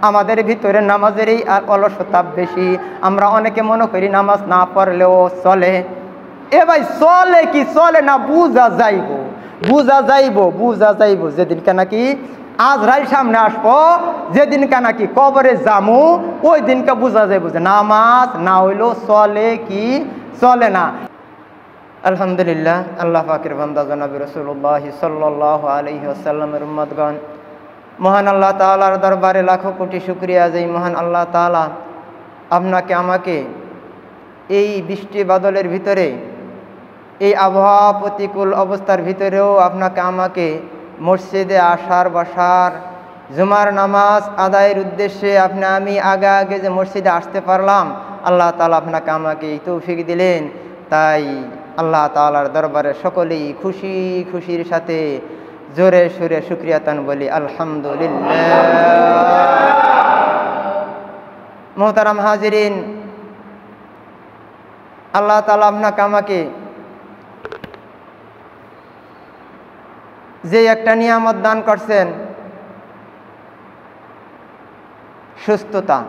আমাদের ভিতরে নামাজেরই আর অলসতা বেশি। আমরা অনেকে মনে করি নামাজ না পড়লেও চলে। এ ভাই চলে কি চলে না বুঝা যাইব যেদিনকে নাকি আজরাইল সামনে আসবো, যেদিনকে নাকি কবরে যামু, ওই দিনকে বুঝা যাইব যে নামাজ না হইলো চলে কি চলে না। আলহামদুলিল্লাহ, আল্লাহ পাকের বান্দা জনাব রাসূলুল্লাহ সাল্লাল্লাহু আলাইহি ওয়াসাল্লামের উম্মতগণ, মহান আল্লাহ তাআলার দরবারে লাখো কোটি শুকরিয়া যে মহান আল্লাহ তাআলা আপনাকে আমাকে এই বৃষ্টি বাদলের ভিতরে, এই আবহাওয়া প্রতিকূল অবস্থার ভিতরেও আপনাকে আমাকে মসজিদে আসার বসার জুমার নামাজ আদায়ের উদ্দেশ্যে আমি আগে যে মসজিদে আসতে পারলাম, আল্লাহ তাআলা আপনাকে আমাকে এই তৌফিক দিলেন। তাই আল্লাহ তাআলার দরবারে সকলেই খুশির সাথে জোরে সুরে শুকরিয়াতান বলি আলহামদুলিল্লাহ। মোহতারাম হাজিরিন, আল্লাহ তাআলা আপনাকে আমাকে যে একটা নিয়ামত দান করছেন, সুস্থতা।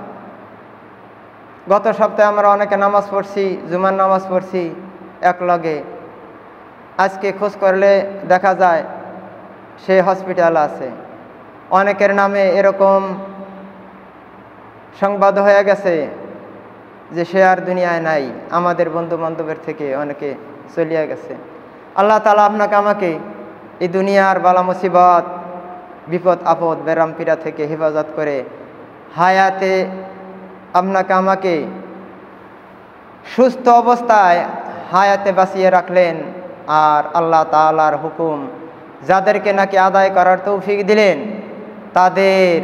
গত সপ্তাহে আমরা অনেকে নামাজ পড়ছি, জুমার নামাজ পড়ছি একলগে। আজকে খোঁজ করলে দেখা যায় সে হসপিটাল আছে। অনেকের নামে এরকম সংবাদ হয়ে গেছে যে সে আর দুনিয়ায় নাই, আমাদের বন্ধু বান্ধবের থেকে অনেকে চলিয়া গেছে। আল্লাহ তাআলা আপনাকে আমাকে এই দুনিয়ার বালা মুসিবত, বিপদ আপদ, বেরাম পীড়া থেকে হেফাজত করে হায়াতে আপনাকে আমাকে সুস্থ অবস্থায় হায়াতে বাঁচিয়ে রাখলেন। আর আল্লাহ তাআলার হুকুম যাদেরকে নাকি আদায় করার তৌফিক দিলেন, তাদের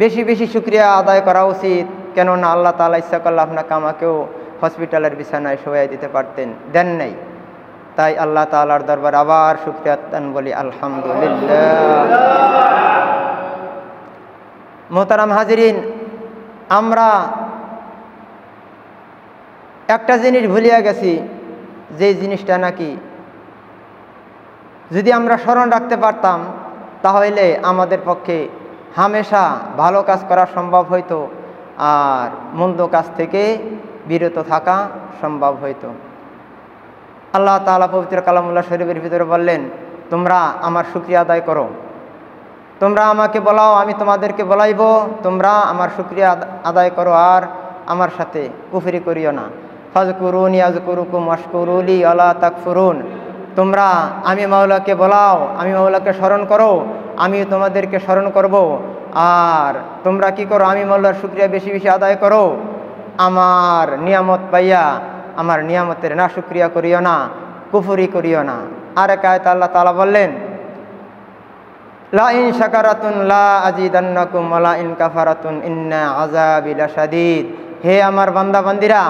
বেশি বেশি শুকরিয়া আদায় করা উচিত। কেননা আল্লাহ তাআলা ইচ্ছা করলে আপনাকে আমাকেও হসপিটালের বিছানায় শোয়াই দিতে পারতেন, দেন নাই। তাই আল্লাহ তাআলার দরবার আবার শুকরিয়া বলি আলহামদুলিল্লাহ। মোহতারাম হাজিরিন, আমরা একটা জিনিস ভুলিয়া গেছি, যে জিনিসটা নাকি যদি আমরা স্মরণ রাখতে পারতাম, তাহলে আমাদের পক্ষে হামেশা ভালো কাজ করা সম্ভব হইতো আর মন্দ কাজ থেকে বিরত থাকা সম্ভব হইতো। আল্লাহ তাআলা পবিত্র কালামুল্লাহ শরীফের ভিতরে বললেন, তোমরা আমার শুকরিয়া আদায় করো, তোমরা আমাকে বলাও, আমি তোমাদেরকে বলাইব, তোমরা আমার শুকরিয়া আদায় করো আর আমার সাথে কুফরি করিও না। ফাজকুরুনি আযকুরুকুম ওয়াশকুরুলি ওয়ালা তাকফুরুন। তোমরা আমি মাওলাকে বলাও, আমি মাওলাকে স্মরণ করো, আমি তোমাদেরকে স্মরণ করব। আর তোমরা কি করো, আমি মাওলার শুকরিয়া বেশি বেশি আদায় করো। আমার নিয়ামত পাইয়া আমার নিয়ামতের না শুকরিয়া করিও না, কুফরি করিও না। আর এক আয়াতে আল্লাহ তাআলা বললেন, লা ইন শাকারাতুন লা আজিদান্নাকুম ওয়া লা ইন কাফারাতুন ইন্না আযাবি লাশাদীদ। হে আমার বান্দা বান্দিরা,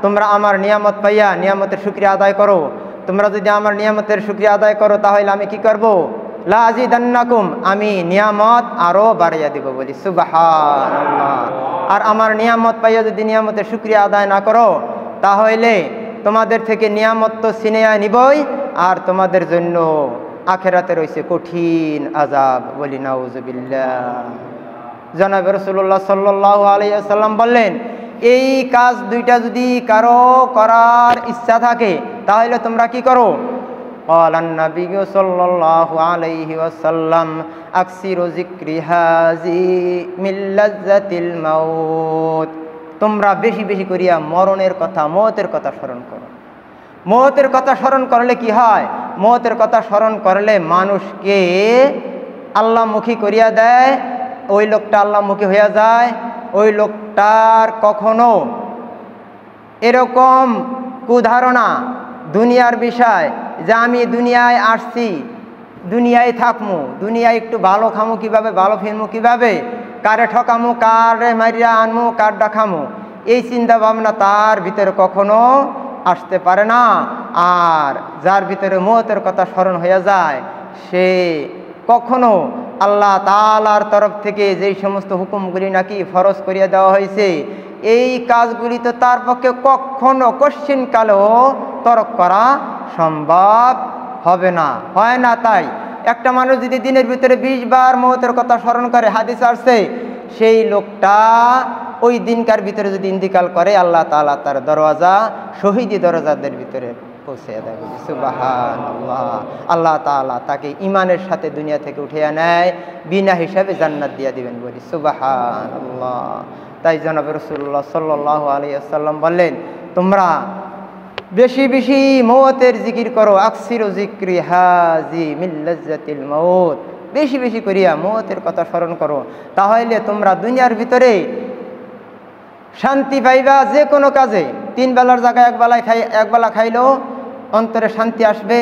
তোমরা আমার নিয়ামত পাইয়া নিয়ামতের শুকরিয়া আদায় করো। তোমরা যদি আমার নিয়ামতের শুকরিয়া আদায় করো, তাহলে আমি কি করব? লা আজিদান্নাকুম, আমি নিয়ামত আরো বাড়াইয়া দিব। বলি সুবহানাল্লাহ। আর আমার নিয়ামত পাইয়া যদি নিয়ামতের শুকরিয়া আদায় না করো, তাহলে তোমাদের থেকে নিয়ামত তো ছিনিয়ে নিবই, আর তোমাদের জন্য আখেরাতে রয়েছে কঠিন আযাব। বলি নাউযুবিল্লাহ। জনাব রাসূলুল্লাহ সাল্লাল্লাহু আলাইহি ওয়াসাল্লাম বললেন, এই কাজ দুইটা যদি কারো করার ইচ্ছা থাকে, তাহলে তোমরা কি করো? ক্বালান নাবিয়্যু সাল্লাল্লাহু আলাইহি ওয়াসাল্লাম আকসিরু যিকরি হাযি মিন লাযযাতিল মাউত। তোমরা বেশি বেশি করিয়া মরণের কথা, মওতের কথা স্মরণ করো। মওতের কথা স্মরণ করলে কি হয়? মওতের কথা স্মরণ করলে মানুষকে আল্লাহমুখী করিয়া দেয়, ওই লোকটা আল্লাহমুখী হইয়া যায়। ওই লোকটার কখনো এরকম কুধারণা দুনিয়ার বিষয় যে আমি দুনিয়ায় আসছি, দুনিয়ায় থাকমু, দুনিয়ায় একটু ভালো খামু কিভাবে, ভালো ফিরমু কিভাবে, কারে ঠকামু, কারে মারিয়া আনমু, কার ডাকামু, এই চিন্তা ভাবনা তার ভিতরে কখনো আসতে পারে না। আর যার ভিতরে মওতের কথা স্মরণ হইয়া যায়, সে কখনো আল্লাহ তাআলার তরফ থেকে যেই সমস্ত হুকুমগুলি নাকি ফরজ করিয়া দেওয়া হয়েছে, এই কাজগুলি তো তার পক্ষে কখনো কশ্চিনকালেও তরক করা সম্ভব হবে না, হয় না। তাই একটা মানুষ যদি দিনের ভিতরে 20 বার মওতের কথা স্মরণ করে, হাদিস আসছে সেই লোকটা ওই দিনকার ভিতরে যদি ইন্তিকাল করে, আল্লাহ তাআলা তার দরওয়াজা শহীদি দরজাদের ভিতরে পৌঁছে দেয়। সুবহানাল্লাহ। আল্লাহ তাআলা তাকে ঈমানের সাথে দুনিয়া থেকে উঠিয়ে নেয়, বিনা হিসাবে জান্নাত দিয়ে দিবেন। বলি সুবহানাল্লাহ। তাই জনাবে রাসূলুল্লাহ সাল্লাল্লাহু আলাইহি ওয়াসাল্লাম বললেন, তোমরা বেশি বেশি মওতের জিকির করো। আকসিরু যিকরি হাজি মিন লাজ্জাতিল মাউত। বেশি বেশি করিয়া মওতের কথা স্মরণ করো, তাহলে তোমরা দুনিয়ার ভিতরে শান্তি পাইবা। যে কোনো কাজে 3 বেলার জায়গায় এক বেলা খাইলেও অন্তরে শান্তি আসবে।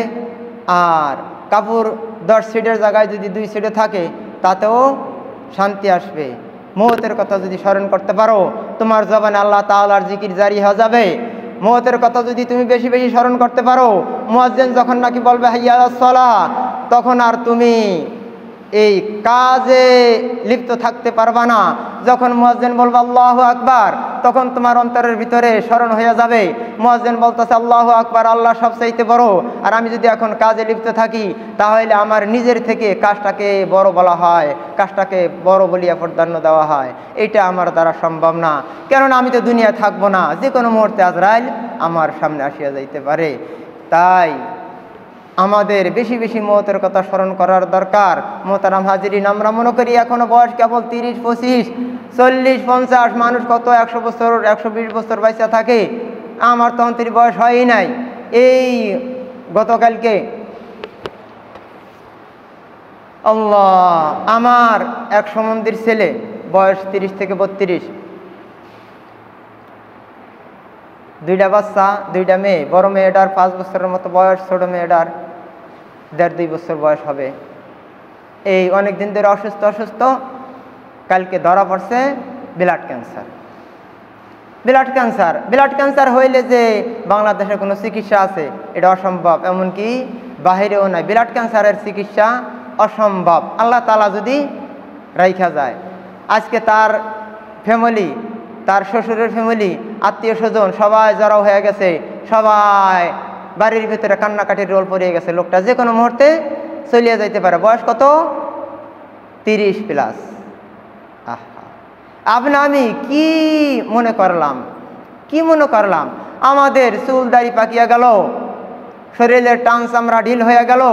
আর কাপড় 10 সিটের জায়গায় যদি 2 সিটে থাকে তাতেও শান্তি আসবে। মওতের কথা যদি স্মরণ করতে পারো, তোমার জবানে আল্লাহ তাআলার জিকির জারি হয়ে যাবে। মওতের কথা যদি তুমি বেশি বেশি স্মরণ করতে পারো, মুয়াজ্জিন যখন নাকি বলবে হাইয়া আলাস সালাহ, তখন আর তুমি এই কাজে লিপ্ত থাকতে পারবা না। যখন মুয়াজ্জিন বলবে আল্লাহু আকবার, তখন তোমার অন্তরের ভিতরে স্মরণ হয়ে যাবে, মুয়াজ্জিন বলতেছে আল্লাহু আকবার, আল্লাহ সবচাইতে বড়। আর আমি যদি এখন কাজে লিপ্ত থাকি, তাহলে আমার নিজের থেকে কাজটাকে বড় বলা হয়, কাজটাকে বড় বলিয়া প্রাধান্য দেওয়া হয়। এটা আমার দ্বারা সম্ভব না, কেননা আমি তো দুনিয়ায় থাকবো না। যে কোনো মুহূর্তে আজরাইল আমার সামনে আসিয়া যাইতে পারে। তাই আমাদের বেশি বেশি মওতের কথা স্মরণ করার দরকার। মোহতারাম হাজিরিন, আমরা মনে করি এখনো বয়স কেবল 30, 25, 40, 50। মানুষ কত 100 বছর, 120 বছর বাইচা থাকে। আমার তো 29 বয়স হয়ই নাই। এই গতকালকে আল্লাহ, আমার এক সম্বন্ধীর ছেলে, বয়স 30 থেকে 32, 2টা বাচ্চা, 2টা মেয়ে। বড় মেয়েটার 5 বছরের মতো বয়স, ছোট মেয়েটার 1.5-2 বছর বয়স হবে। এই অনেক দিন ধরে অসুস্থ। কালকে ধরা পড়ছে ব্লাড ক্যান্সার। ব্লাড ক্যান্সার হইলে যে বাংলাদেশে কোনো চিকিৎসা আছে এটা অসম্ভব, এমনকি বাহিরেও নাই। ব্লাড ক্যান্সারের চিকিৎসা অসম্ভব, আল্লাহ তাআলা যদি রাইখা যায়। আজকে তার ফ্যামিলি, তার শ্বশুরের ফ্যামিলি, আত্মীয় স্বজন সবাই জড়ো হয়ে গেছে। সবাই বাড়ির ভিতরে কান্নাকাটির রোল পড়ে গেছে। লোকটা যে কোনো মুহূর্তে চলিয়ে যাইতে পারে। বয়স কত? 30+। আমি কি মনে করলাম আমাদের চুল দাড়ি পাকিয়া গেল, শরীরের টান চামড়া ঢিল হয়ে গেল,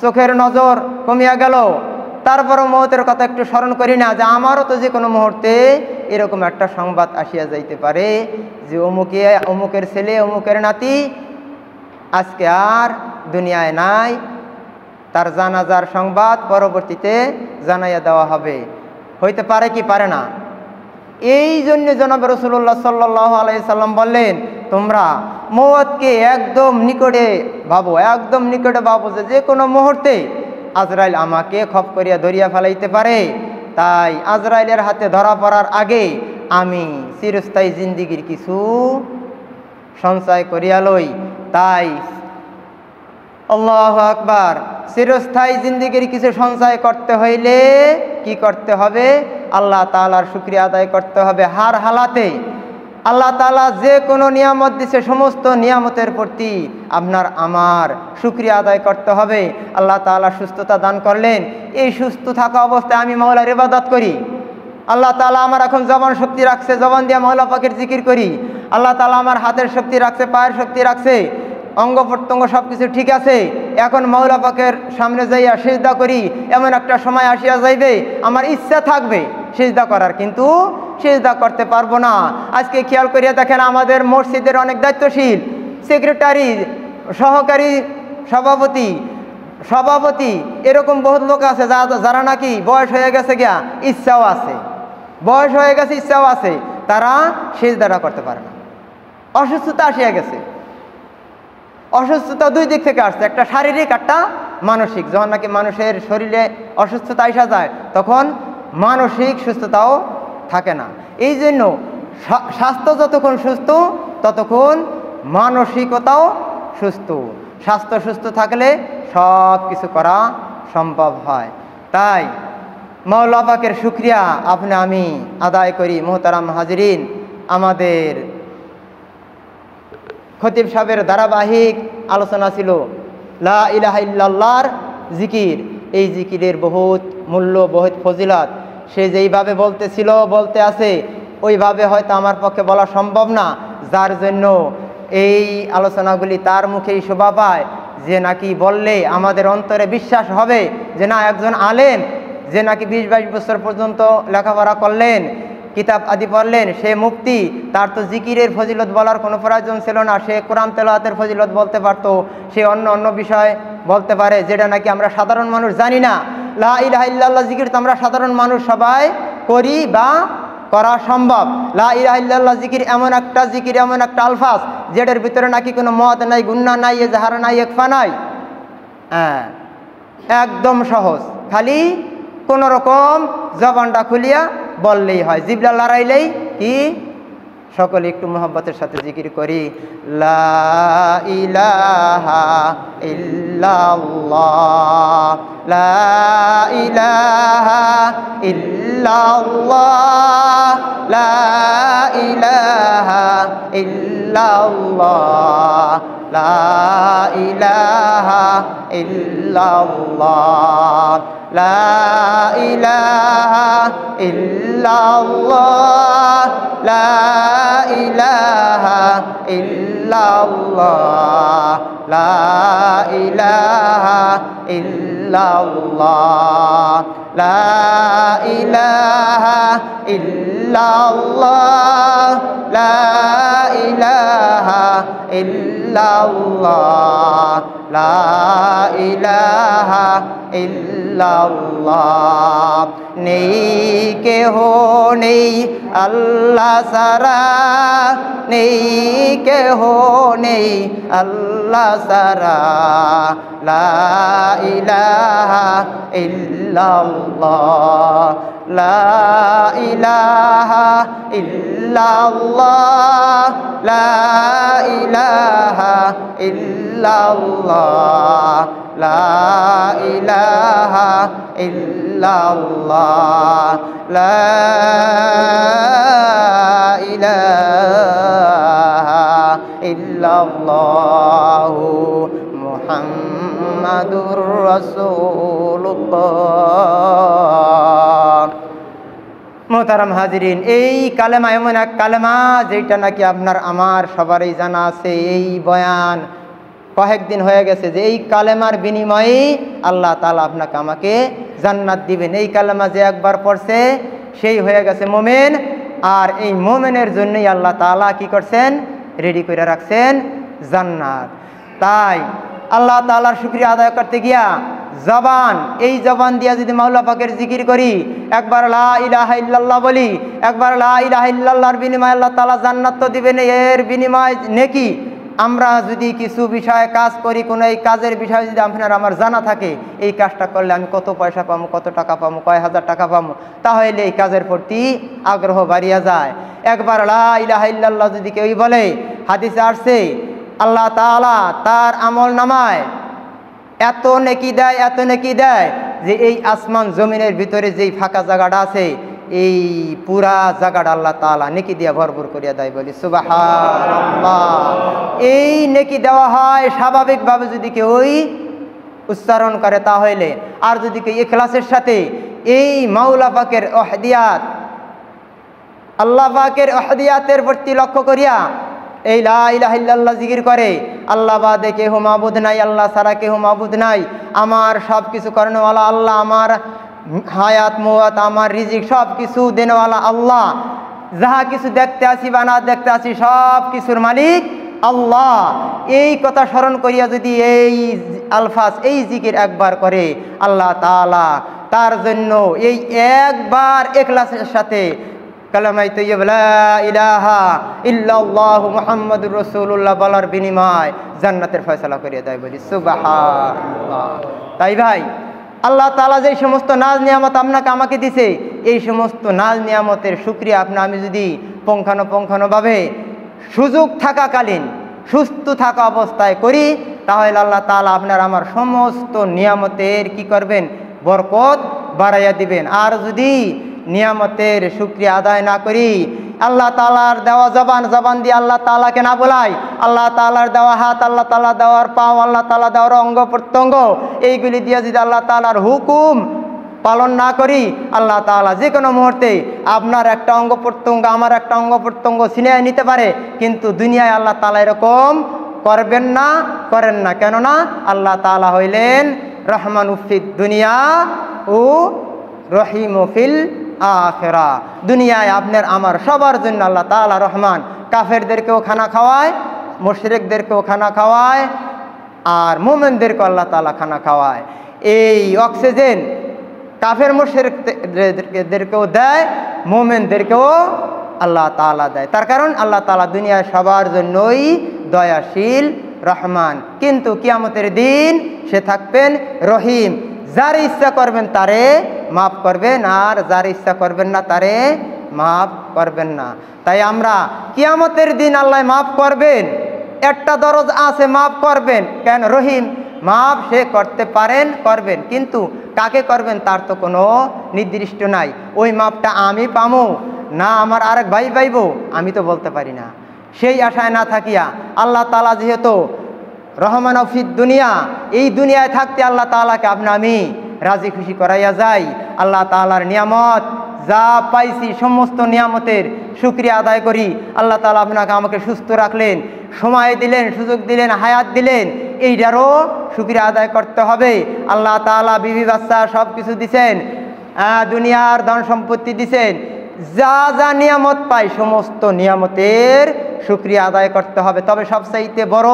চোখের নজর কমিয়া গেল। তারপরও মওতের কথা একটু স্মরণ করি না, যে আমারও তো যে কোনো মুহূর্তে এরকম একটা সংবাদ আসিয়া যাইতে পারে যে অমুকের ছেলে, অমুকের নাতি আজকে আর দুনিয়ায় নাই। তার জানাজার সংবাদ পরবর্তীতে জানাইয়া দেওয়া হবে। হইতে পারে কি পারে না? এই জন্য জনাব রাসূলুল্লাহ সাল্লাল্লাহু আলাইহি সাল্লাম বললেন, তোমরা মওতকে একদম নিকটে ভাবো, যে কোনো মুহূর্তে আজরাইল আমাকে খপ করিয়া ধরিয়া ফেলাইতে পারে। তাই আজরাইলের হাতে ধরা পড়ার আগে আমি চিরস্থায়ী জিন্দিগির কিছু সঞ্চয় করিয়া লই। তাই আল্লাহু আকবার, চিরস্থায়ী জিন্দিগির কিছু সঞ্চয় করতে হইলে কি করতে হবে? আল্লাহ তাআলার শুকরিয়া আদায় করতে হবে হার হালাতে। আল্লাহ তাআলা যে কোনো নিয়ামত দিছে, সমস্ত নিয়ামতের প্রতি আপনার আমার শুকরিয়া আদায় করতে হবে। আল্লাহ তাআলা সুস্থতা দান করলেন, এই সুস্থ থাকা অবস্থায় আমি মাওলার ইবাদত করি। আল্লাহ তাআলা আমার এখন জবান শক্তি রাখছে, জবান দিয়ে মাওলা পাকের জিকির করি। আল্লাহ তাআলা আমার হাতের শক্তি রাখছে, পায়ের শক্তি রাখছে, অঙ্গ প্রত্যঙ্গ সব কিছু ঠিক আছে। এখন মাওলা পাকের সামনে যাইয়া সিজদা করি, এমন একটা সময় আসিয়া যাইবে আমার ইচ্ছা থাকবে সিজদা করার, কিন্তু সিজদা করতে পারবো না। আজকে খেয়াল করিয়া দেখেন, আমাদের মসজিদের অনেক দায়িত্বশীল সেক্রেটারি, সহকারী সভাপতি এরকম বহুত লোক আছে যারা নাকি বয়স হয়ে গেছে গিয়া, ইচ্ছাও আছে, বয়স হয়ে গেছে, ইচ্ছাও আছে, তারা সিজদাটা করতে পারে না। অসুস্থতা আসিয়া গেছে। অসুস্থতা 2 দিক থেকে আসছে, একটা শারীরিক, একটা মানসিক। যখন নাকি মানুষের শরীরে অসুস্থতা আসা যায়, তখন মানসিক সুস্থতাও থাকে না। এই জন্য স্বাস্থ্য যতক্ষণ সুস্থ, ততক্ষণ মানসিকতাও সুস্থ। স্বাস্থ্য সুস্থ থাকলে সব কিছু করা সম্ভব হয়। তাই মাওলা পাকের শুকরিয়া আমি আদায় করি। মোহতারাম হাজিরিন, আমাদের খতিব সাহেবের ধারাবাহিক আলোচনা ছিল লা ইলাহা ইল্লাল্লাহর জিকির। এই জিকিরের বহুত মূল্য, বহুত ফজিলত। সে যেইভাবে বলতেছিল বলতে আছে ওইভাবে হয়তো আমার পক্ষে বলা সম্ভব না, যার জন্য এই আলোচনাগুলি তার মুখেই শোভা পায় যে নাকি বললে আমাদের অন্তরে বিশ্বাস হবে যে না একজন আলেম যে নাকি 20-22 বছর পর্যন্ত লেখাপড়া করলেন, কিতাব আদি পড়লেন, সে মুফতি, তার তো জিকিরের ফজিলত বলার কোনো প্রয়োজন ছিল না, সে কোরআন তেলাওয়াতের ফজিলত বলতে পারতো, সে অন্য অন্য বিষয় বলতে পারে যেটা নাকি আমরা সাধারণ মানুষ জানি না। লা ইলাহা ইল্লাল্লাহ জিকির তো আমরা সাধারণ মানুষ সবাই করি বা করা সম্ভব। লা ইলাহা ইল্লাল্লাহ জিকির এমন একটা জিকির, এমন একটা আলফাজ যেটার ভিতরে নাকি কোনো মত নাই, গুন্না নাই, এজাহার নাই, একফা নাই, হ্যাঁ একদম সহজ, খালি কোনো রকম জবানটা খুলিয়া বললেই হয়, জিবলা লড়াইলেই কি সকলে একটু মোহাব্বতের সাথে জিকির করি লা ইলাহা ইল্লাল্লাহ, লা ইলাহা ইল্লাল্লাহ, লা ইলাহা ইল্লাল্লাহ, লা ইলাহা ইল্লাল্লাহ, লা ইলাহা ইল্লাল্লাহ, লা ইলাহা ইল্লাল্লাহ, লা ইলাহা ইল্লাল্লাহ, লা ইলাহা ইল্লাল্লাহ, লা ইলাহা ইল্লাল্লাহ, লা ইলাহা ইল্লাল্লাহ। নেই কেহ নেই আল্লাহ সারা, নেই কেহ নেই আল্লাহ সারা, লা ইলাহা ইল্লাল্লাহ, লা ইলাহা ইল্লাল্লাহ, লা ইলাহা ইল্লাল্লাহ, লা ইলাহা ইল্লাল্লাহ, লা ইলাহা ইল্লাল্লাহ, মুহাম্মাদুর রাসূলুল্লাহ। মোহতারাম হাজিরিন, এই কালেমা এমন এক কালেমা যেটা নাকি আপনার আমার সবারই জানা আছে। এই বয়ান কয়েকদিন হয়ে গেছে যে এই কালেমার বিনিময়ে আল্লাহ তাআলা আপনাকে আমাকে জান্নাত দিবেন। এই কালেমা যে একবার পড়ছে সেই হয়ে গেছে মোমেন, আর এই মোমেনের জন্যই আল্লাহ তাআলা কি করছেন, রেডি করে রাখছেন জান্নাত। তাই আল্লাহ তাআলার শুকরিয়া আদায় করতে গিয়া জবান, এই জবান দিয়া যদি মাওলা পাকের জিকির করি, একবার লা ইলাহা ইল্লাল্লাহ বলি, একবার লা ইলাহা ইল্লাল্লাহর বিনিময়ে আল্লাহ তাআলা জান্নাত তো দিবেন, এর বিনিময় নেকি। আমরা যদি কিছু বিষয়ে কাজ করি, কোনো এই কাজের বিষয়ে যদি আপনার আমার জানা থাকে, এই কাজটা করলে আমি কত পয়সা পাবো, কত টাকা পাবো, কয় হাজার টাকা পাবো, তাহলে এই কাজের প্রতি আগ্রহ বাড়িয়া যায়। একবার লা ইলাহা ইল্লাল্লাহ যদি কেউ বলে, হাদিসে আসছে আল্লাহ তাআলা তার আমল নামায় এত নেকি দেয়, এত নেকি দেয় যে এই আসমান জমিনের ভিতরে যেই ফাঁকা জায়গাটা আছে এই পুরা জায়গাটা আল্লাহ তাআলা নেকি দিয়া ভরপুর করিয়া দেয়। বলি সুবহানাল্লাহ। এই নেকি দেওয়া হয় স্বাভাবিকভাবে যদি কেউ উচ্চারণ করে তাহলে, আর যদি কেউ ইখলাসের সাথে এই মাওলা পাকের ওহদিয়াত, আল্লাহ পাকের ওহদিয়াতের প্রতি লক্ষ্য করিয়া এই লা ইলাহা ইল্লাল্লাহ জিকির করে, আল্লাহ বাদে কেহ মাবুদ নাই, আল্লাহ ছাড়া কেহ মাবুদ নাই, আমার সব কিছু করেনওয়ালা আল্লাহ, আমার হায়াত মুয়াত, আমার রিজিক সব কিছু দেনওয়ালা আল্লাহ, যাহা কিছু দেখতে আসি বা না দেখতে আসি সব কিছুর মালিক আল্লাহ। এই কথা স্মরণ করিয়া যদি এই আলফাজ, এই জিকির একবার করে, আল্লাহ তাআলা তার জন্য এই একবার ইখলাসের সাথে কালেমায়ে তাইয়্যিবা লা ইলাহা ইল্লাল্লাহু মুহাম্মাদুর রাসূলুল্লাহ বলার বিনিময় জান্নাতের ফয়সালা করিয়া দেয়। বলি সুবহানাল্লাহ। তাই ভাই, আল্লাহ তাআলা যে সমস্ত নাজ নিয়ামত আপনাকে আমাকে দিছে, এই সমস্ত নাজ নিয়ামতের শুকরিয়া আমি যদি পুঙ্খানুপুঙ্খভাবে সুযোগ থাকাকালীন সুস্থ থাকা অবস্থায় করি, তাহলে আল্লাহ তাআলা আপনার আমার সমস্ত নিয়ামতের কি করবেন, বরকত বাড়াইয়া দিবেন। আর যদি নিয়ামতের শুকরিয়া আদায় না করি, আল্লাহ তাআলার দেওয়া জবান দিয়ে আল্লাহ তাআলাকে না বলাই, আল্লাহ তাআলার দেওয়া হাত, আল্লাহ তাআলা দেওয়ার পাও, আল্লাহ তাআলা দেওয়ার অঙ্গ প্রত্যঙ্গ, এইগুলি দিয়ে যদি আল্লাহ তাআলার হুকুম পালন না করি, আল্লাহ তাআলা যে কোনো মুহূর্তে আপনার একটা অঙ্গ প্রত্যঙ্গ আমার একটা অঙ্গ প্রত্যঙ্গ ছিনিয়ে নিতে পারে। কিন্তু দুনিয়ায় আল্লাহ তাআলা এরকম করবেন না, করেন না। কেননা আল্লাহ তাআলা হইলেন রহমান উফিদ দুনিয়া ও রহিম ফিল আখিরা। দুনিয়ায় আপনার আমার সবার জন্য আল্লাহ তাআলা রহমান। কাফেরদেরকেও খানা খাওয়ায়, মুশরিকদেরকেও খানা খাওয়ায়, আর মুমিনদেরকেও আল্লাহ তাআলা খানা খাওয়ায়। এই অক্সিজেন কাফের মুশরিকদেরকেও দেয়, মুমিনদেরকেও আল্লাহ তাআলা দেয়। তার কারণ আল্লাহ তাআলা দুনিয়ায় সবার জন্যই দয়াশীল, রহমান। কিন্তু কিয়ামতের দিন সে থাকবেন রহিম। যার ইচ্ছা করবেন তারে মাফ করবেন, আর যার ইচ্ছা করবেন না তারে মাফ করবেন না। তাই আমরা কিয়ামতের দিন আল্লাহ মাফ করবেন, একটা দরজ আছে মাফ করবেন। কেন? রহিম, মাফ সে করতে পারেন, করবেন, কিন্তু কাকে করবেন তার তো কোনো নির্দিষ্ট নাই। ওই মাপটা আমি পামো না আমার আরেক ভাই পাইব, আমি তো বলতে পারি না। সেই আশায় না থাকিয়া আল্লাহ তাআলা যেহেতু রহমান ফিদ দুনিয়া, এই দুনিয়ায় থাকতে আল্লাহ তাআলাকে আমি রাজি খুশি করাইয়া যাই। আল্লাহ তাআলার নিয়ামত যা পাইছি সমস্ত নিয়ামতের শুকরিয়া আদায় করি। আল্লাহ তাআলা আপনাকে আমাকে সুস্থ রাখলেন, সময় দিলেন, সুযোগ দিলেন, হায়াত দিলেন, এইটারও শুকরিয়া আদায় করতে হবে। আল্লাহ তাআলা বিবি বাচ্চা সব কিছু দিছেন, দুনিয়ার ধন সম্পত্তি দিছেন, যা যা নিয়ামত পাই সমস্ত নিয়ামতের শুকরিয়া আদায় করতে হবে। তবে সবচাইতে বড়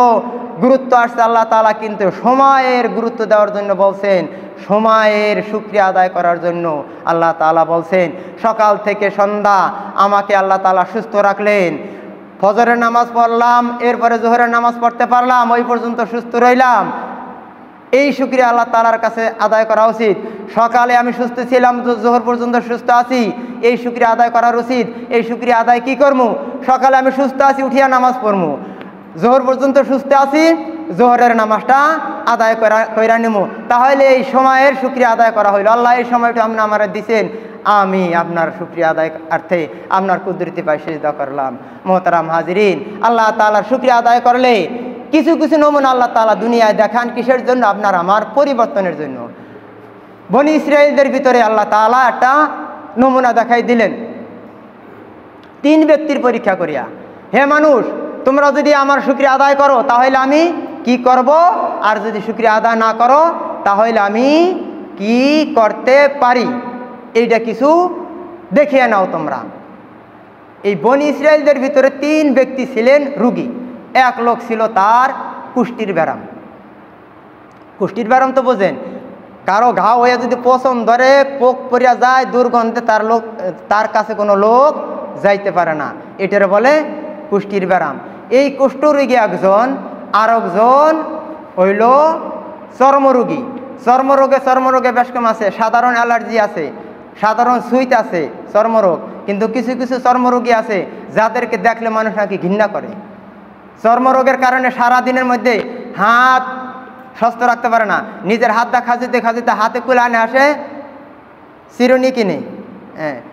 গুরুত্ব আসছে আল্লাহ তাআলা কিন্তু সময়ের গুরুত্ব দেওয়ার জন্য বলছেন, সময়ের শুকরিয়া আদায় করার জন্য আল্লাহ তাআলা বলছেন। সকাল থেকে সন্ধ্যা আমাকে আল্লাহ তাআলা সুস্থ রাখলেন, ফজরের নামাজ পড়লাম, এরপরে জোহরের নামাজ পড়তে পারলাম, ওই পর্যন্ত সুস্থ রইলাম। এই শুকরিয়া আল্লাহ তাআলার কাছে আদায় করা উচিত। সকালে আমি সুস্থ ছিলাম, জোহর পর্যন্ত সুস্থ আছি, এই শুকরিয়া আদায় করার উচিত। এই শুকরিয়া আদায় কি করবো? সকালে আমি সুস্থ আছি, উঠিয়া নামাজ পড়বো, জোহর পর্যন্ত সুস্থ আছি, জোহরের নামাজটা আদায় কইরা নিমু। তাহলে এই সময়ের শুকরিয়া আদায় করা হইল। আল্লাহ এই সময়টা আপনি আমার দিছেন, আমি আপনার শুকরিয়া আদায় অর্থে আপনার কুদরতি পায়ে সিজদা করলাম। মোহতারাম হাজিরিন, আল্লাহ তাআলার শুকরিয়া আদায় করলে কিছু কিছু নমুনা আল্লাহ তাআলা দুনিয়ায় দেখান। কিসের জন্য? আপনার আমার পরিবর্তনের জন্য। বনি ইসরাইলদের ভিতরে আল্লাহ তাআলা একটা নমুনা দেখাই দিলেন 3 ব্যক্তির পরীক্ষা করিয়া, হে মানুষ, তোমরা যদি আমার শুকরিয়া আদায় করো তাহলে আমি কি করব, আর যদি শুকরিয়া আদায় না করো তাহলে আমি কি করতে পারি, এইটা কিছু দেখিয়ে নাও তোমরা। এই বনি ইসরাইলদের ভিতরে 3 ব্যক্তি ছিলেন রোগী। এক লোক ছিল তার কুষ্ঠির ব্যারাম। কুষ্ঠির ব্যারাম তো বোঝেন, কারো ঘা হয়ে যদি পচন ধরে, পোক পড়িয়া যায়, দুর্গন্ধে তার কাছে কোনো লোক যাইতে পারে না, এটার বলে কুষ্ঠির ব্যারাম। এই কুষ্ঠরোগী একজন, আর একজন হইল চর্মরোগী। চর্মরোগে বেশ কম আছে, সাধারণ অ্যালার্জি আছে, সাধারণ সুইট আছে চর্মরোগ। কিন্তু কিছু কিছু চর্মরোগী আছে যাদেরকে দেখলে মানুষ নাকি ঘৃণা করে। চর্মরোগের কারণে সারা দিনের মধ্যে হাত সুস্থ রাখতে পারে না, নিজের হাতটা খাজিতে খাজিতে হাতে কুলে আনে আসে চিরুনি কিনে,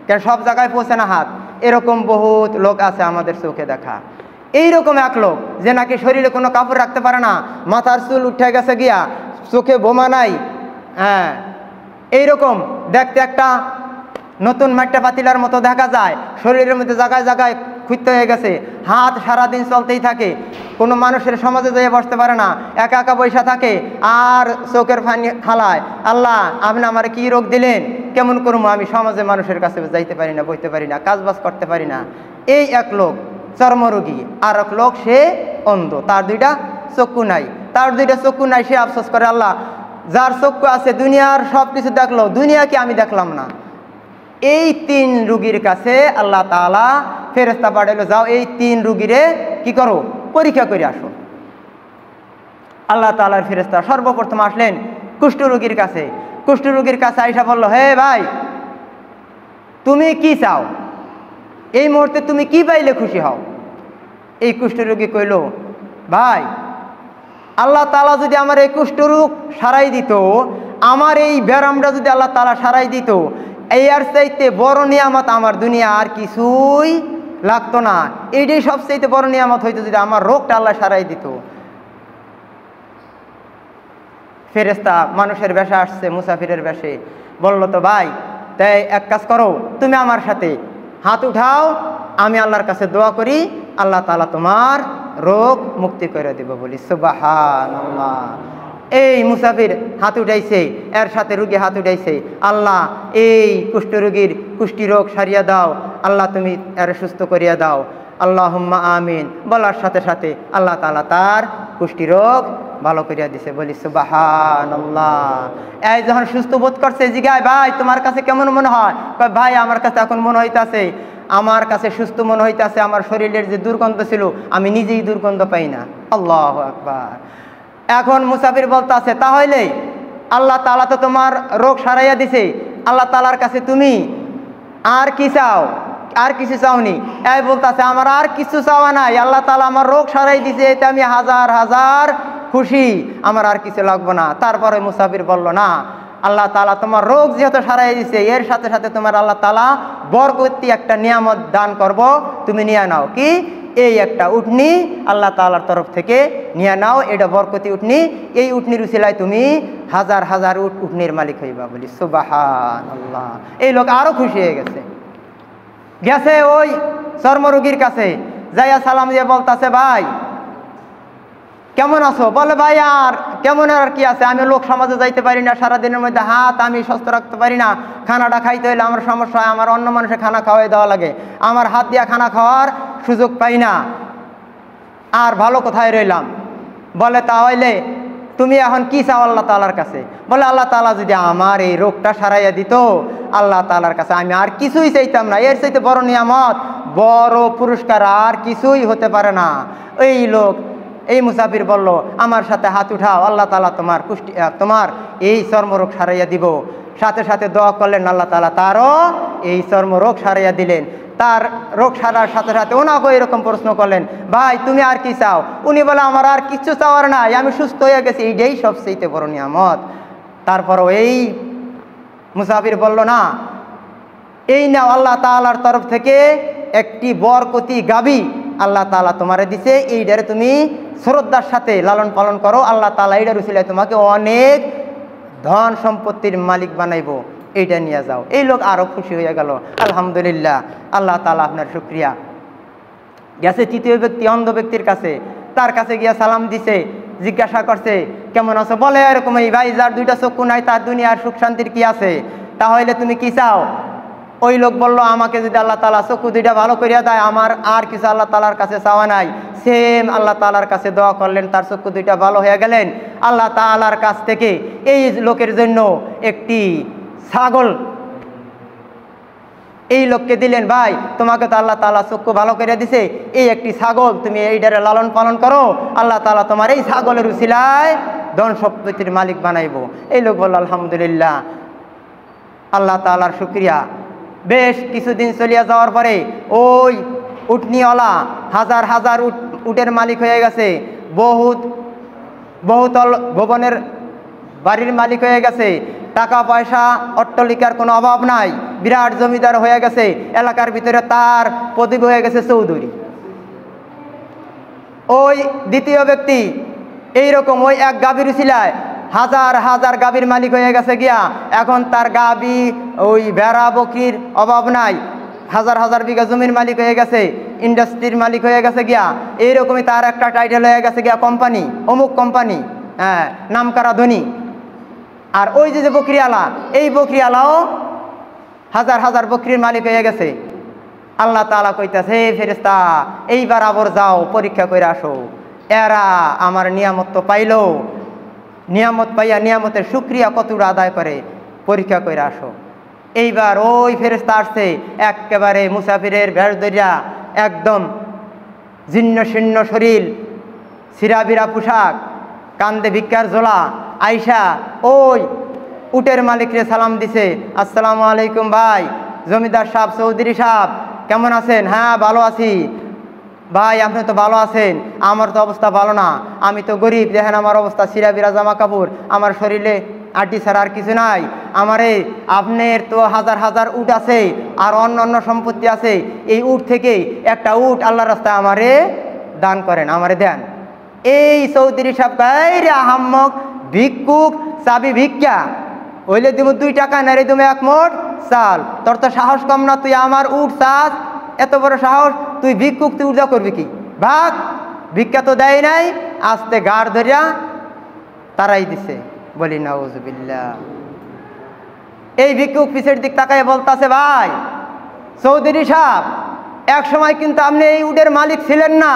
কেন সব জায়গায় পৌঁছে না হাত। এরকম বহুত লোক আছে আমাদের চোখে দেখা। এইরকম এক লোক যে নাকি শরীরে কোনো কাপড় রাখতে পারে না, মাথার চুল উঠে গেছে গিয়া, চোখে বোমা নাই, এইরকম দেখতে একটা নতুন মাট্টা পাতিলার মতো দেখা যায়, শরীরের মধ্যে জায়গায় জায়গায় ক্ষুদ্র হয়ে গেছে, হাত সারাদিন চলতেই থাকে, কোনো মানুষের সমাজে যেয়ে বসতে পারে না, একা একা বৈশা থাকে, আর চোখের পানি ফালায়। আল্লাহ, আপনি আমার কি রোগ দিলেন, কেমন করবো, আমি সমাজে মানুষের কাছে যাইতে পারি না, বইতে পারি না, কাজবাজ করতে পারি না। এই এক লোক চর্মরোগী। আর এক লোক সে অন্ধ, তার 2টা চক্ষু নাই। সে আফসোস করে, আল্লাহ, যার চক্ষু আছে দুনিয়ার সব কিছু দেখলো, দুনিয়া কি আমি দেখলাম না। এই 3 রোগীর কাছে আল্লাহ তাআলা ফেরেশতা পাঠাইলো, যাও এই 3 রোগীরে কি করো, পরীক্ষা করে আসো। আল্লাহ তাআলার ফেরেশতা সর্বপ্রথম আসলেন কুষ্ঠরোগীর কাছে। কুষ্ঠরোগীর কাছে আইসা বলল, হে ভাই, তুমি কি চাও, এই মুহূর্তে তুমি কি পাইলে খুশি হও? এই কুষ্ঠরোগী কইল, ভাই, আল্লাহ তাআলা যদি আমার এই কুষ্ঠরোগ সারাই দিত, আমার এই ব্যারামটা যদি আল্লাহ তাআলা সারাই দিত, এই আর চাইতে বড় নিয়ামত আমার দুনিয়া আর কিছুই লাগতো না। এইটাই সবচাইতে বড় নিয়ামত হইতো যদি আমার রোগটা আল্লাহ সারাই দিত। ফেরেশতা মানুষের বেশে আসছে, মুসাফিরের বেশে। বলল তো ভাই তাই এক কাজ করো, তুমি আমার সাথে হাত উঠাও, আমি আল্লাহর কাছে দোয়া করি, আল্লাহ তাআলা তোমার রোগ মুক্তি করে দেব। বলি সুবহানাল্লাহ। এই মুসাফির হাত উঠাইছে, এর সাথে রুগী হাত উঠাইছে, আল্লাহ এই কুষ্ঠরোগীর কুষ্টি রোগ সারিয়া দাও, আল্লাহ তুমি এর সুস্থ করিয়া দাও, আল্লাহুম্মা আমিন বলার সাথে সাথে আল্লাহ তাআলা তার কুষ্টি রোগ ভালো করিয়া দিছে। বলি সুবহানাল্লাহ। এই যখন সুস্থ বোধ করছে জিগায়, ভাই তোমার কাছে কেমন মনে হয়? কয় ভাই আমার কাছে এখন মনে হইতাছে, আমার কাছে সুস্থ মনে হইতাছে, আমার শরীরের যে দুর্গন্ধ ছিল আমি নিজেই দুর্গন্ধ পাই না। আল্লাহু আকবার। এখন মুসাফির বলতাছে, তাহলে আল্লাহ তাআলা তো তোমার রোগ সারাইয়া দিছে, আল্লাহ তাআলার কাছে তুমি আর কি চাও? আর কিছু চাওনি? এই বলতাছে, আমার আর কিছু চাওয়া নাই, আল্লাহ তাআলা আমার রোগ সারাই দিছে, এতে আমি হাজার হাজার খুশি, আমার আর কিছু লাগবে না। তারপরে মুসাফির বলল, না, আল্লাহ তাআলা তোমার রোগ যেহেতু সারাই দিছে, এর সাথে সাথে তোমার আল্লাহ তাআলা বরকতি একটা নিয়ামত দান করব, তুমি নিয়ে নাও। কি? এই একটা উটনি আল্লাহ তাআলার তরফ থেকে নিয়ে নাও, এটা বরকতি উটনি, এই উটনির উসিলায় তুমি হাজার হাজার উটনির মালিক হইবা। বলি সুবহানাল্লাহ। এই লোক আরো খুশি হয়ে গেছে, গেছে ওই চর্মরোগীর কাছে, যাইয়া সালাম দিয়ে বলতাছে, ভাই কেমন আছো? বলে, ভাই আর কেমন আর কি আছে, আমি লোক সমাজে যাইতে পারি না, সারাদিনের মধ্যে হাত আমি সুস্থ রাখতে পারি না, খানাটা খাইতে হইলে আমার সমস্যা হয়, আমার অন্য মানুষের খানা খাওয়াই দেওয়া লাগে, আমার হাত দিয়া খানা খাওয়ার সুযোগ পাই না, আর ভালো কোথায় রইলাম। বলে, তাহলে তুমি এখন কি চাও আল্লাহ তাআলার কাছে? বলে, আল্লাহ তাআলা যদি আমার এই রোগটা সারাইয়া দিত, আল্লাহ তাআলার কাছে আমি আর কিছুই চাইতাম না, এর চাইতে বড় নিয়ামত, বড় পুরস্কার আর কিছুই হতে পারে না। এই লোক, এই মুসাফির বলল, আমার সাথে হাত উঠাও, আল্লাহ তাআলা তোমার তোমার এই চর্মরোগ সারাইয়া দিব। সাথে সাথে দোয়া করলেন, আল্লাহ তাআলা তারও এই চর্মরোগ সারাইয়া দিলেন। তার রোগ সারার সাথে সাথে ওনাকেও এরকম প্রশ্ন করলেন, ভাই তুমি আর কি চাও? উনি বলে, আমার আর কিছু চাওয়ার নাই, আমি সুস্থ হয়ে গেছি, এইটাই সবচেয়ে বড় নিয়ামত। তারপরও এই মুসাফির বলল, না, এই নাও আল্লাহ তাআলার তরফ থেকে একটি বরকতি গাবি আল্লাহ তাআলা তোমারে দিছে, এইটারে তুমি শ্রদ্ধার সাথে লালন পালন করো, আল্লাহ তাআলা এইটার উসিলায় তোমাকে অনেক ধন সম্পত্তির মালিক বানাইবো, এইটা নিয়ে যাও। এই লোক আরো খুশি হয়ে গেল, আলহামদুলিল্লাহ, আল্লাহ তাআলা আপনার শুকরিয়া। গেছে তৃতীয় ব্যক্তি, অন্ধ ব্যক্তির কাছে, তার কাছে গিয়া সালাম দিছে, জিজ্ঞাসা করছে, কেমন আছো? বলে, এরকম, এই ভাই যার দুইটা চক্ষু নাই তার দুনিয়ার সুখ শান্তির কি আছে? তাহলে তুমি কি চাও? ওই লোক বলল, আমাকে যদি আল্লাহ তাআলা চক্ষু দুইটা ভালো করিয়া দেয়, আমার আর কিছু আল্লাহ তাআলার কাছে চাওয়া নাই। সেম আল্লাহ তাআলার কাছে দোয়া করলেন, তার চক্ষু দুইটা ভালো হয়ে গেলেন। আল্লাহ তাআলার কাছ থেকে এই লোকের জন্য একটি ছাগল এই লোককে দিলেন, ভাই তোমাকে তো আল্লাহ তাআলা চক্ষু ভালো করে দিছে, এই একটি ছাগল তুমি এইটারে লালন পালন করো, আল্লাহ তাআলা তোমার এই ছাগলের উসিলায় ধন সম্পত্তির মালিক বানাইবো। এই লোক বলল, আলহামদুলিল্লাহ, আল্লাহ তাআলার শুকরিয়া। বেশ কিছুদিন চলিয়া যাওয়ার পরে ওই উটনিওয়ালা হাজার হাজার উটের মালিক হয়ে গেছে, বহুতল ভবনের বাড়ির মালিক হয়ে গেছে, টাকা পয়সা অট্টালিকার কোনো অভাব নাই, বিরাট জমিদার হয়ে গেছে, এলাকার ভিতরে তার পদবি হয়ে গেছে চৌধুরী। ওই দ্বিতীয় ব্যক্তি এইরকম ওই এক গাভীর উসিলায় হাজার হাজার গাভীর মালিক হয়ে গেছে গিয়া, এখন তার গাভী ওই ভেড়া বকরির অভাব নাই, হাজার হাজার বিঘা জমির মালিক হয়ে গেছে, ইন্ডাস্ট্রির মালিক হয়ে গেছে গিয়া। এইরকমই তার একটা টাইটেল হয়ে গেছে গিয়া কোম্পানি, অমুক কোম্পানি, হ্যাঁ, নামকরা ধনী। আর ওই যে বকরিওয়ালা, এই বকরিওয়ালাও হাজার হাজার বকরির মালিক হয়ে গেছে। আল্লাহ তাআলা কইতাছে, হে ফেরেশতা, এইবার আবার যাও পরীক্ষা করে আসো, এরা আমার নিয়ামত তো পাইলো, নিয়ামত পাইয়া নিয়ামতের শুকরিয়া কতটা আদায় করে পরীক্ষা করে আসো। এইবার ওই ফেরেশতা আসছে, একেবারে মুসাফিরের ভেষ ধরিয়া, একদম জীর্ণ শীর্ণ শরীর, ছিঁড়াবিরা পোশাক, কান্দে ভিক্ষার ঝোলা, আইসা ওই উটের মালিকরে সালাম দিছে, আসসালামু আলাইকুম ভাই, জমিদার সাহেব, চৌধুরী সাহেব, কেমন আছেন? হ্যাঁ ভালো আছি। ভাই আপনি তো ভালো আছেন, আমার তো অবস্থা ভালো না, আমি তো গরিব, দেখেন আমার অবস্থা, ছিঁড়াবিরা জামা কাপড়, আমার শরীরে আটি ছাড়া আর কিছু নাই, আমারে আপনার তো হাজার হাজার উট আছে আর অন্য অন্য সম্পত্তি আছে, এই উট থেকে একটা উট আল্লাহর রাস্তায় আমারে দান করেন, আমারে দেন। এই চৌধুরী সাহেব, রে আহাম্মক ভিক্ষুক, চাবি ভিক্ষা, ওইলে দিব 2 টাকা, নারে তুমি 1 মোট চাল। তোর তো সাহস কম না, তুই আমার উঠ চাস, এত বড় সাহস, তুই ভিক্ষুক, তুই উঠা করবি কি? ভাগ, ভিক্ষা তো দেয় নাই। আস্তে গাড় ধরিয়া তারাই দিছে। বলি নাউজুবিল্লাহ। এই ভিক্ষুক পিছের দিক তাকায় বলতাছে, ভাই চৌধুরী সাহেব, এক সময় কিন্তু আপনি এই উটের মালিক ছিলেন না,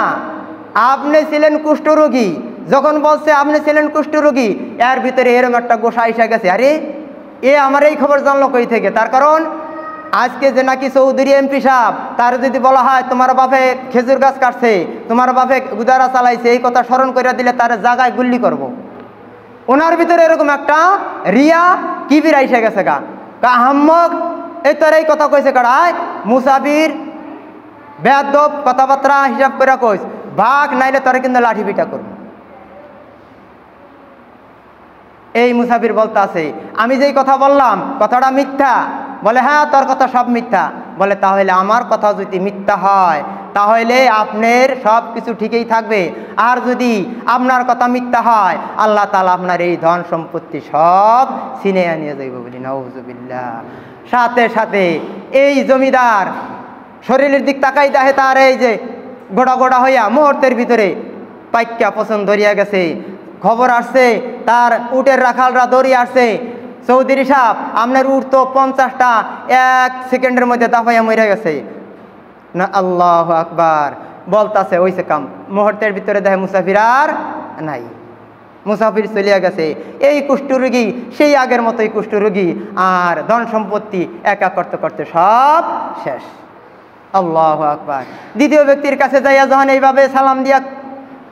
আপনি ছিলেন কুষ্ঠরোগী। যখন বলছে আপনি ছিলেন কুষ্ঠরোগী, এর ভিতরে এরকম একটা গোসা এসে গেছে। আরে এ আমার এই খবর জানলো কই থেকে? তার কারণ আজকে যে নাকি চৌধুরী এমপি সাহেব, তার যদি বলা হয় তোমার বাপে খেজুর গাছ কাটছে, তোমার বাপে গুদারা চালাইছে, এই কথা স্মরণ করে দিলে তার জায়গায় গুল্লি করব। ওনার ভিতরে এরকম একটা রিয়া কিবির আইসে গেছে গা আহম্মক, এই তোর এই কথা কইছে কাড়ায় মুসাফির বেয়াদব কথাবার্তা হিসাব করে কইস, ভাগ নাইলে তোরে কিন্তু লাঠি পিটা করব। এই মুসাফির বলতে আছে, আমি যেই কথা বললাম কথাটা মিথ্যা? বলে হ্যাঁ, তোর কথা সব মিথ্যা। বলে তাহলে আমার কথা যদি মিথ্যা হয় তাহলে আপনার সব কিছু ঠিকই থাকবে, আর যদি আপনার কথা মিথ্যা হয় আল্লাহ তাআলা আপনার এই ধন সম্পত্তি সব ছিনে নিয়ে যাইব। বলি নাউজুবিল্লাহ। সাথে সাথে এই জমিদার শরীরের দিক তাকাই দেখে, তার এই যে গোড়া গোড়া হইয়া মুহূর্তের ভিতরে পাইক্যা পছন্দ ধরিয়া গেছে। খবর আসছে, তার উটের রাখালরা দৌড়িয়ে আসছে, চৌধুরী সাহেব আপনার উট তো 50টা 1 সেকেন্ডের মধ্যে দাফাইয়া মরে গেছে না। আল্লাহু আকবার বলতাছে, ওইসে কাম। মুহূর্তের ভিতরে দেখে মুসাফির আর নাই, মুসাফির চলিয়া গেছে। এই কুষ্ঠরোগী সেই আগের মতোই কুষ্ঠরোগী, আর ধন সম্পত্তি একা করতে করতে সব শেষ। আল্লাহু আকবার। দ্বিতীয় ব্যক্তির কাছে যাইয়া যখন এইভাবে সালাম দিয়া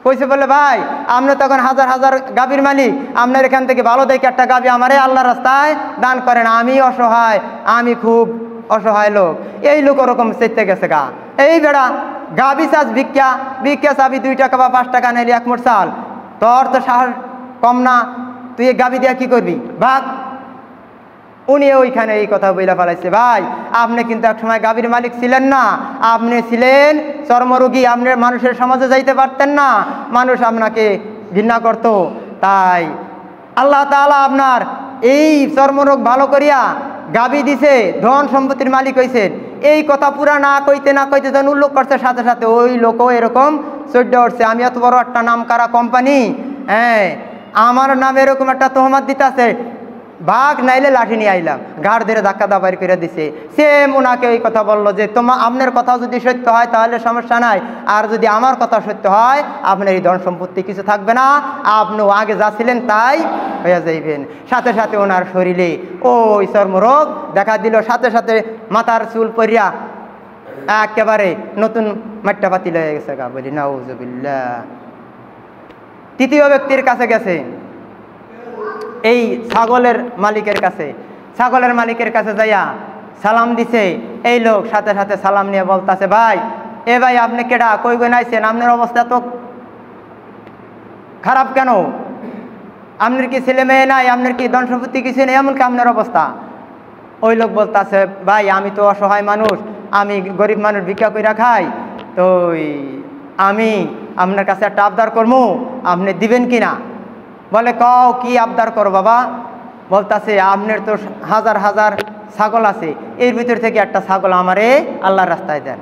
কইছে, বলে ভাই আপনি তখন হাজার হাজার গাভীর মালিক, আপনার এখান থেকে ভালো দেখে একটা গাভী আমারে আল্লাহ রাস্তায় দান করেন, আমি অসহায়, আমি খুব অসহায় লোক। এই লোক ওরকম চেতে গেছে গা। এই বেড়া গাভী চাষ ভিক্ষা, ভিক্ষা চাবি 2 টাকা বা 5 টাকা নাইলে 1 মোট চাল, তোর তো সাহস কম না, তুই এই গাভী দিয়া কি করবি? ভাগ। উনি ওইখানে এই কথা বইলা ফেলাইছে, ভাই আপনি কিন্তু এক সময় গাভীর মালিক ছিলেন না, আপনি ছিলেন চর্মরোগী, আপনি মানুষের সমাজে যাইতে পারতেন না, মানুষ আপনাকে ঘৃণা করত, তাই আল্লাহ তাআলা আপনার এই চর্মরোগ ভালো করিয়া গাভী দিছে, ধন সম্পত্তির মালিক হয়েছেন। এই কথা পুরা না কইতে না কইতে যখন উল্লেখ করছে, সাথে সাথে ওই লোকও এরকম চৈদ্য উঠছে, আমি এত বড় একটা নাম করা কোম্পানি, হ্যাঁ আমার নামে এরকম একটা তহমাত দিতেছে, ভাগ নাইলে লাঠি নিয়ে আইলাম। ঘাড় ধরে ধাক্কা দাবাই করে দিছে। সেম ওনাকে ওই কথা বললো যে আপনার কথা যদি সত্য হয় তাহলে সমস্যা নাই, আর যদি আমার কথা সত্য হয় আপনার এই ধন সম্পত্তি কিছু থাকবে না, আপনি আগে যা ছিলেন তাই হয়ে যাইবেন। সাথে সাথে ওনার শরীরে ওই চর্মরোগ দেখা দিল, সাথে সাথে মাথার চুল পরিয়া একেবারে নতুন মাট্টা পাতিল হয়ে গেছে গা। বলি নাউজুবিল্লাহ। তৃতীয় ব্যক্তির কাছে গেছে, এই ছাগলের মালিকের কাছে। ছাগলের মালিকের কাছে যাইয়া সালাম দিছে। এই লোক সাথে সাথে সালাম নিয়ে বলতাছে, ভাই এ ভাই আপনি কেডা, কই গই নাইছেন, আপনার অবস্থা তো খারাপ কেন? আপনার কি ছেলে মেয়ে নাই, আপনার কি ধন সম্পত্তি কিছু নেই, এমনকি আপনার অবস্থা? ওই লোক বলতাছে, ভাই আমি তো অসহায় মানুষ, আমি গরিব মানুষ, ভিক্ষা কইরা খাই, তো আমি আপনার কাছে একটা আবদার করবো, আপনি দিবেন কিনা? বলে কও কি আবদার করো বাবা? বলতাছে, আপনার তো হাজার হাজার ছাগল আছে, এর ভিতর থেকে একটা ছাগল আমারে আল্লাহর রাস্তায় দেন।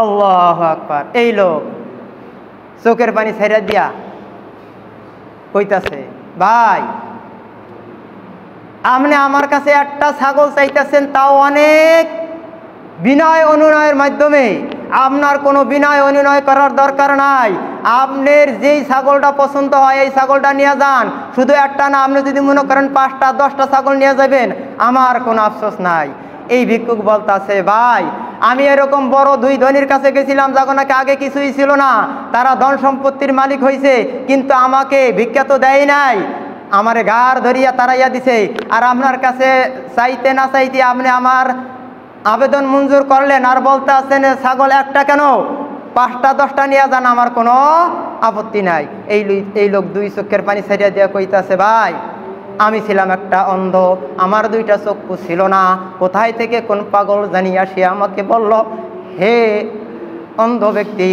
আল্লাহু আকবার। এই লোক চোখের পানি ছেড়ে দিয়া কইতাছে, ভাই আপনি আমার কাছে একটা ছাগল চাইতেছেন, তাও অনেক বিনয় অনুনয়ের মাধ্যমে। আপনার কোনো বিনয় অনুনয় করার দরকার নাই, আপনার যেই ছাগলটা পছন্দ হয় এই ছাগলটা নিয়ে যান। শুধু একটা না, আপনি যদি মনে করেন 5টা 10টা ছাগল নিয়ে যাবেন, আমার কোনো আফসোস নাই। এই ভিক্ষুক বলতাছে, ভাই আমি এরকম বড় 2 ধনীর কাছে গেছিলাম, যখন নাকি আগে কিছুই ছিল না, তারা ধন সম্পত্তির মালিক হয়েছে, কিন্তু আমাকে ভিক্ষা তো দেয় নাই, আমারে ঘাড় ধরিয়া তাড়াইয়া দিছে। আর আপনার কাছে চাইতে না চাইতে আপনি আমার আবেদন মঞ্জুর করলেন, আর বলতে আছেন ছাগল একটা কেন, 5টা 10টা নিয়ে যান, আমার কোনো আপত্তি নাই। এই লোক 2 চোখের পানি ছাড়িয়া দিয়া কইতাছে, ভাই আমি ছিলাম একটা অন্ধ, আমার 2টা চক্ষু ছিল না, কোথায় থেকে কোন পাগল জানিয়া সে আমাকে বলল, হে অন্ধ ব্যক্তি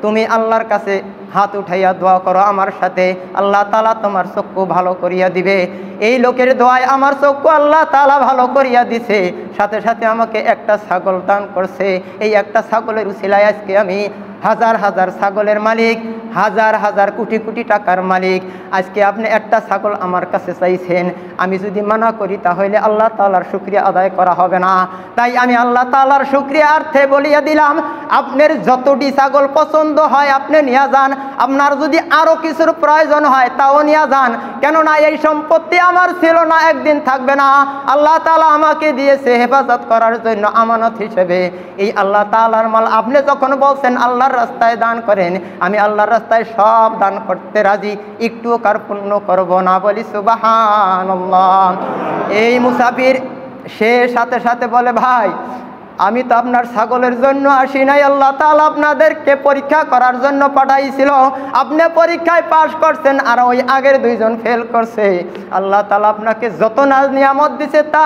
তুমি আল্লাহর কাছে হাত উঠাইয়া দোয়া করো আমার সাথে, আল্লাহ তাআলা তোমার চক্ষু ভালো করিয়া দিবে। এই লোকের দোয়ায় আমার চক্ষু আল্লাহ তাআলা ভালো করিয়া দিছে, সাথে সাথে আমাকে একটা ছাগল দান করছে। এই একটা ছাগলের উসিলায় আজকে আমি হাজার হাজার ছাগলের মালিক, হাজার হাজার কোটি কোটি টাকার মালিক। আজকে আপনি একটা ছাগল আমার কাছে চাইছেন, আমি যদি মানা করি তাহলে আল্লাহ তাআলার শুকরিয়া আদায় করা হবে না। তাই আমি আল্লাহ তাআলার শুকরিয়ার্থে বলিয়া দিলাম, আপনার যতটি ছাগল পছন্দ হয় আপনি নিয়ে যান, আপনার যদি আরও কিছুর প্রয়োজন হয় তাও নিয়ে যান, কেননা এই সম্পত্তি আমার ছিল না, একদিন থাকবে না। আল্লাহ তাআলা আমাকে দিয়েছে হেফাজত করার জন্য আমানত হিসেবে। এই আল্লাহ তাআলার মাল আপনি যখন বলছেন আল্লাহর রাস্তায় দান করেন, আমি আল্লাহর রাস্তায় সব দান করতে রাজি, একটুও কার্পণ্য করব না। বলি সুবহানাল্লাহ। এই মুসাফির সে সাথে সাথে বলে, ভাই আমি তো আপনার ছাগলের জন্য আসি নাই, আল্লাহ তাআলা আপনাদেরকে পরীক্ষা করার জন্য পাঠাইছিল। আপনি পরীক্ষায় পাশ করছেন আর ওই আগের দুইজন ফেল করছে। আল্লাহ তাআলা আপনাকে যত নাজ নিয়ামত দিছে তা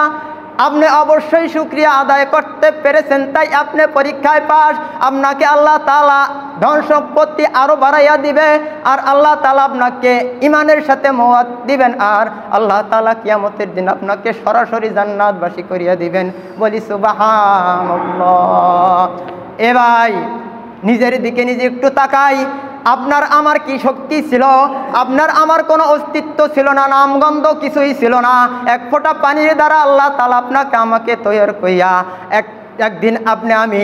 আপনি অবশ্যই শুকরিয়া আদায় করতে পেরেছেন, তাই আপনি পরীক্ষায় পাস। আপনাকে আল্লাহ তাআলা ধন সম্পত্তি আরও বাড়াইয়া দিবে, আর আল্লাহ তাআলা আপনাকে ইমানের সাথে মওয়াত দিবেন, আর আল্লাহ তাআলা কিয়ামতের দিন আপনাকে সরাসরি জান্নাতবাসী করিয়া দিবেন। বলি সুবহানাল্লাহ। এ ভাই, নিজের দিকে নিজে একটু তাকাই। আপনার আমার কি শক্তি ছিল? আপনার আমার কোনো অস্তিত্ব ছিল না, নামগন্ধ কিছুই ছিল না। এক ফোঁটা পানির দ্বারা আল্লাহ তাআলা আপনাকে আমাকে তৈরি কইয়া একদিন আপনি আমি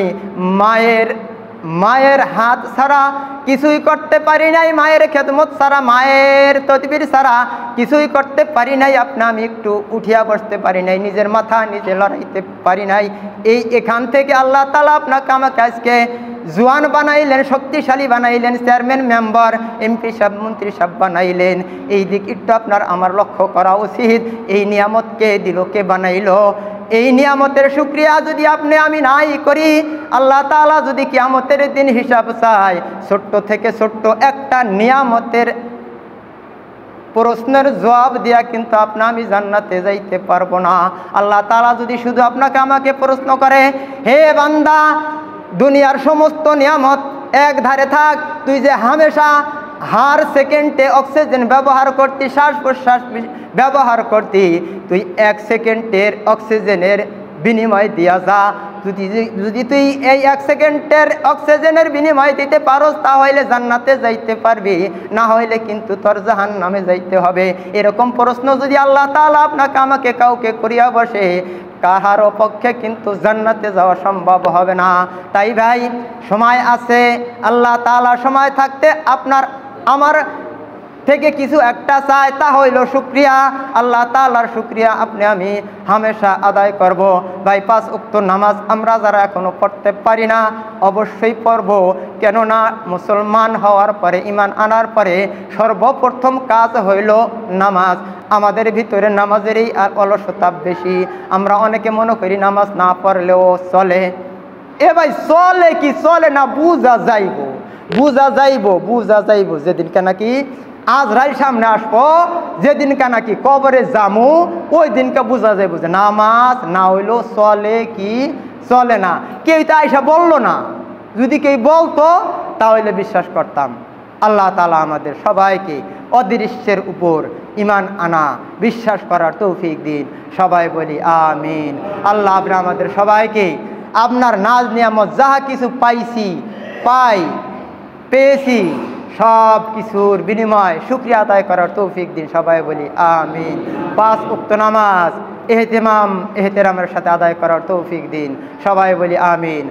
মায়ের হাত ছাড়া কিছুই করতে পারি নাই, মায়ের খেদমত ছাড়া, মায়ের তদবির ছাড়া কিছুই করতে পারি নাই। আপনি আমি একটু উঠিয়া বসতে পারি নাই, নিজের মাথা নিজে লড়াইতে পারি নাই। এখান থেকে আল্লাহ তাআলা আপনাকে আমাকে আজকে জোয়ান বানাইলেন, শক্তিশালী বানাইলেন, চেয়ারম্যান, মেম্বার, এমপি সাহেব, মন্ত্রী সাহেব বানাইলেন। এই দিক একটু আপনার আমার লক্ষ্য করা উচিত। এই নিয়ামতকে দিল, কে বানাইলো? এই নিয়ামতের শুকরিয়া যদি আপনি আমি নাই করি, আল্লাহ তাআলা যদি কিয়ামতের দিন হিসাব চায়, ছোট্ট থেকে ছোট্ট একটা নিয়ামতের প্রশ্নের জবাব দিয়া কিন্তু আপনি আমি জান্নাতে যাইতে পারবো না। আল্লাহ তাআলা যদি শুধু আপনাকে আমাকে প্রশ্ন করে, হে বান্দা, দুনিয়ার সমস্ত নিয়ামত এক ধারে থাক, তুই যে হামেশা হার সেকেন্ডে অক্সিজেন ব্যবহার করতি, শ্বাস প্রশ্বাস ব্যবহার করতি, তুই 1 সেকেন্ডের অক্সিজেনের বিনিময় দিয়া যা। যদি তুই এই 1 সেকেন্ডের অক্সিজেনের বিনিময় দিতে পারোস, তাহলে জান্নাতে যাইতে পারবি, না হইলে কিন্তু তোর জাহান্নামে যাইতে হবে। এরকম প্রশ্ন যদি আল্লাহ তাআলা আপনাকে আমাকে কাউকে করিয়া বসে, কাহারও পক্ষে কিন্তু জান্নাতে যাওয়া সম্ভব হবে না। তাই ভাই, সময় আছে, আল্লাহ তাআলা সময় থাকতে আপনার আমার থেকে কিছু একটা চায়, তা হইল শুকরিয়া। আল্লাহ তাআলার শুকরিয়া আপনি আমি হামেশা আদায় করব। ভাই, 5 ওয়াক্ত নামাজ আমরা যারা এখনো পড়তে পারি না, অবশ্যই পড়ব। কেননা মুসলমান হওয়ার পরে, ঈমান আনার পরে সর্বপ্রথম কাজ হইল নামাজ। আমাদের ভিতরে নামাজেরই আর অলসতা বেশি। আমরা অনেকে মনে করি নামাজ না পড়লেও চলে। এ ভাই, চলে কি চলে না বুঝা যাইব যেদিনকে নাকি আজরাইল সামনে আসবো, যেদিনকে নাকি কবরে যামু, ওই দিনকে বুঝা যাইব যে নামাজ না হইলো চলে কি চলে না। কেউ তো আইসা বললো না, যদি কেউ বলতো তাহলে বিশ্বাস করতাম। আল্লাহ তাআলা আমাদের সবাইকে অদৃশ্যের উপর ঈমান আনা, বিশ্বাস করার তৌফিক দিন। সবাই বলি আমিন। আল্লাহ আপনি আমাদের সবাইকে আপনার নাজ নিয়ামত যাহা কিছু পেয়েছি সব কিছুর বিনিময় শুকরিয়া আদায় করার তৌফিক দিন। সবাই বলি আমিন। 5 ওয়াক্ত নামাজ এহতেরামের সাথে আদায় করার তৌফিক দিন। সবাই বলি আমিন।